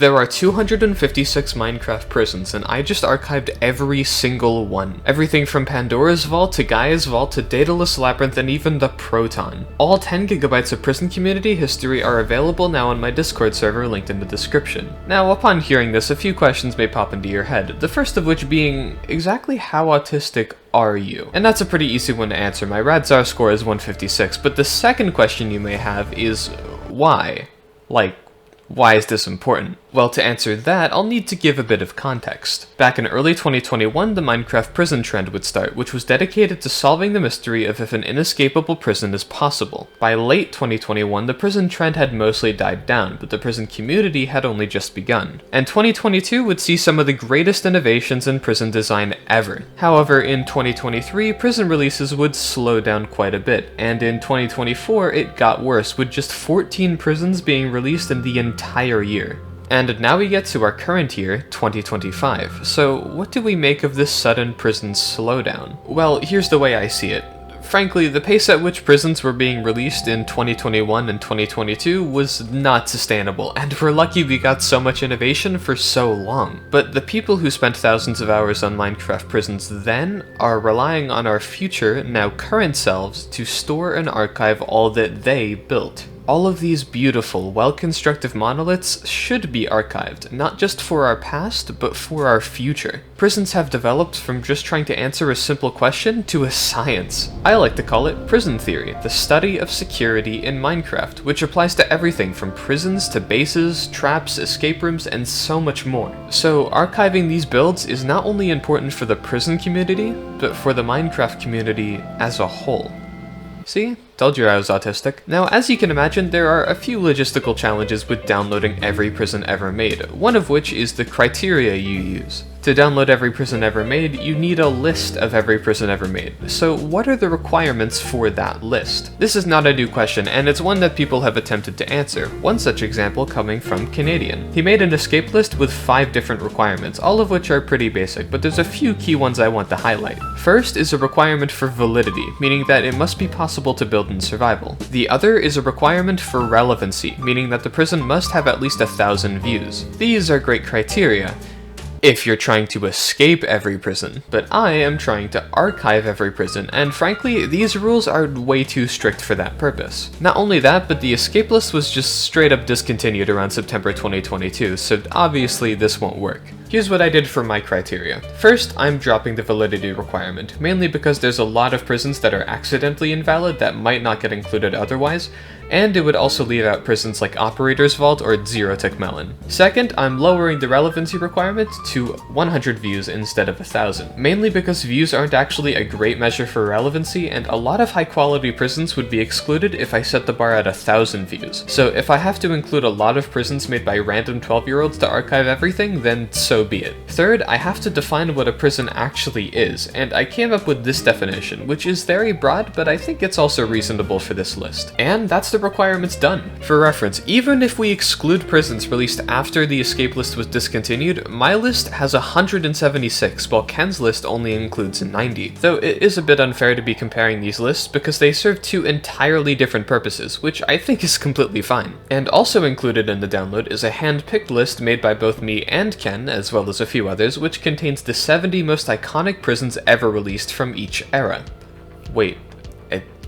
There are 256 Minecraft prisons, and I just archived every single one. Everything from Pandora's Vault to Gaia's Vault to Daedalus Labyrinth and even the Proton. All 10 gigabytes of prison community history are available now on my Discord server linked in the description. Now, upon hearing this, a few questions may pop into your head, the first of which being, exactly how autistic are you? And that's a pretty easy one to answer. My Radzar score is 156, but the second question you may have is, why? Like, why is this important? Well, to answer that, I'll need to give a bit of context. Back in early 2021, the Minecraft prison trend would start, which was dedicated to solving the mystery of if an inescapable prison is possible. By late 2021, the prison trend had mostly died down, but the prison community had only just begun. And 2022 would see some of the greatest innovations in prison design ever. However, in 2023, prison releases would slow down quite a bit, and in 2024 it got worse, with just 14 prisons being released in the entire year. And now we get to our current year, 2025. So what do we make of this sudden prison slowdown? Well, here's the way I see it. Frankly, the pace at which prisons were being released in 2021 and 2022 was not sustainable, and we're lucky we got so much innovation for so long. But the people who spent thousands of hours on Minecraft prisons then are relying on our future, now current selves to store and archive all that they built. All of these beautiful, well-constructed monoliths should be archived, not just for our past, but for our future. Prisons have developed from just trying to answer a simple question to a science. I like to call it prison theory, the study of security in Minecraft, which applies to everything from prisons to bases, traps, escape rooms, and so much more. So archiving these builds is not only important for the prison community, but for the Minecraft community as a whole. See? Told you I was autistic. Now, as you can imagine, there are a few logistical challenges with downloading every prison ever made, one of which is the criteria you use. To download every prison ever made, you need a list of every prison ever made. So what are the requirements for that list? This is not a new question, and it's one that people have attempted to answer, one such example coming from Canadian. He made an escape list with 5 different requirements, all of which are pretty basic, but there's a few key ones I want to highlight. First is a requirement for validity, meaning that it must be possible to build in survival. The other is a requirement for relevancy, meaning that the prison must have at least 1,000 views. These are great criteria if you're trying to escape every prison, but I am trying to archive every prison, and frankly, these rules are way too strict for that purpose. Not only that, but the escape list was just straight up discontinued around September 2022, so obviously this won't work. Here's what I did for my criteria. First, I'm dropping the validity requirement, mainly because there's a lot of prisons that are accidentally invalid that might not get included otherwise, and it would also leave out prisons like Operator's Vault or Zero-Tick Melon. Second, I'm lowering the relevancy requirement to 100 views instead of 1,000, mainly because views aren't actually a great measure for relevancy, and a lot of high-quality prisons would be excluded if I set the bar at 1,000 views. So if I have to include a lot of prisons made by random 12-year-olds to archive everything, then so be it. Third, I have to define what a prison actually is, and I came up with this definition, which is very broad, but I think it's also reasonable for this list. And that's the requirements done. For reference, even if we exclude prisons released after the escape list was discontinued, my list has 176, while Ken's list only includes 90. Though it is a bit unfair to be comparing these lists because they serve 2 entirely different purposes, which I think is completely fine. And also included in the download is a hand-picked list made by both me and Ken, as well as a few others, which contains the 70 most iconic prisons ever released from each era. Wait,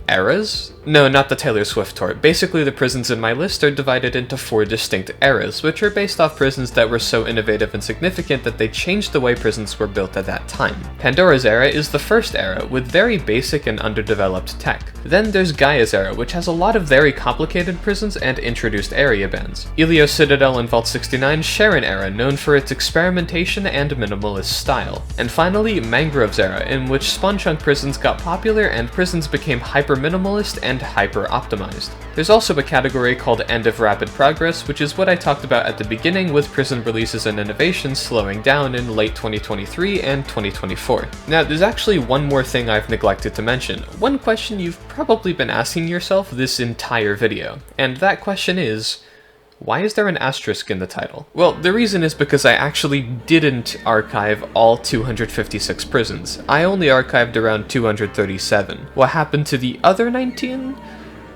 eras? No, not the Taylor Swift tour. Basically, the prisons in my list are divided into 4 distinct eras, which are based off prisons that were so innovative and significant that they changed the way prisons were built at that time. Pandora's era is the first era, with very basic and underdeveloped tech. Then there's Gaia's era, which has a lot of very complicated prisons and introduced area bans. Ilios Citadel and Vault 69 share an era known for its experimentation and minimalist style. And finally, Mangrove's era, in which spawn chunk prisons got popular and prisons became hyper-minimalist and hyper-optimized. There's also a category called End of Rapid Progress, which is what I talked about at the beginning with prison releases and innovations slowing down in late 2023 and 2024. Now, there's actually one more thing I've neglected to mention, one question you've probably been asking yourself this entire video, and that question is, why is there an asterisk in the title? Well, the reason is because I actually didn't archive all 256 prisons. I only archived around 237. What happened to the other 19?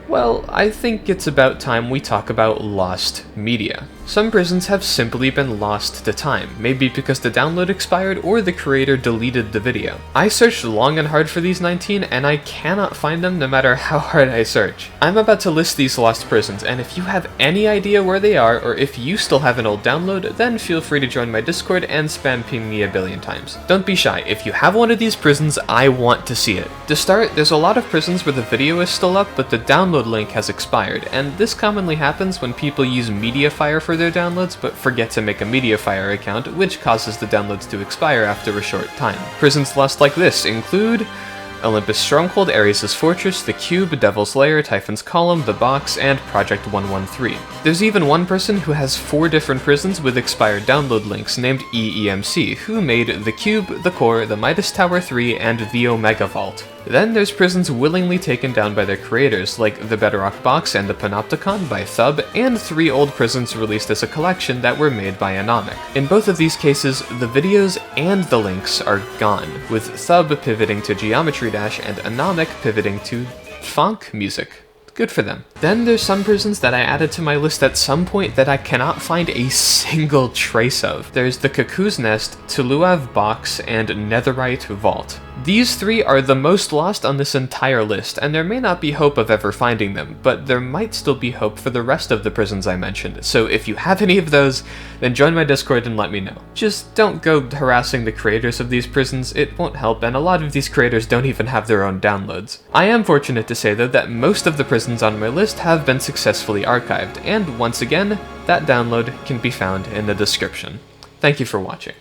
Well, I think it's about time we talk about lost media. Some prisons have simply been lost to time, maybe because the download expired or the creator deleted the video. I searched long and hard for these 19 and I cannot find them no matter how hard I search. I'm about to list these lost prisons, and if you have any idea where they are or if you still have an old download, then feel free to join my Discord and spam ping me a billion times. Don't be shy, if you have one of these prisons, I want to see it. To start, there's a lot of prisons where the video is still up but the download link has expired, and this commonly happens when people use Mediafire for their downloads but forget to make a Mediafire account, which causes the downloads to expire after a short time. Prisons lost like this include Olympus Stronghold, Ares' Fortress, The Cube, Devil's Lair, Typhon's Column, The Box, and Project 113. There's even one person who has 4 different prisons with expired download links named EEMC, who made The Cube, The Core, The Midas Tower 3, and The Omega Vault. Then there's prisons willingly taken down by their creators, like The Bedrock Box and The Panopticon by Thub, and 3 old prisons released as a collection that were made by Anomic. In both of these cases, the videos and the links are gone, with Thub pivoting to Geometry Dash and Anomic pivoting to funk music. Good for them. Then there's some prisons that I added to my list at some point that I cannot find a single trace of. There's the Cuckoo's Nest, Tuluav Box, and Netherite Vault. These 3 are the most lost on this entire list, and there may not be hope of ever finding them, but there might still be hope for the rest of the prisons I mentioned, so if you have any of those, then join my Discord and let me know. Just don't go harassing the creators of these prisons, it won't help, and a lot of these creators don't even have their own downloads. I am fortunate to say though that most of the prisons on my list have been successfully archived, and once again, that download can be found in the description. Thank you for watching.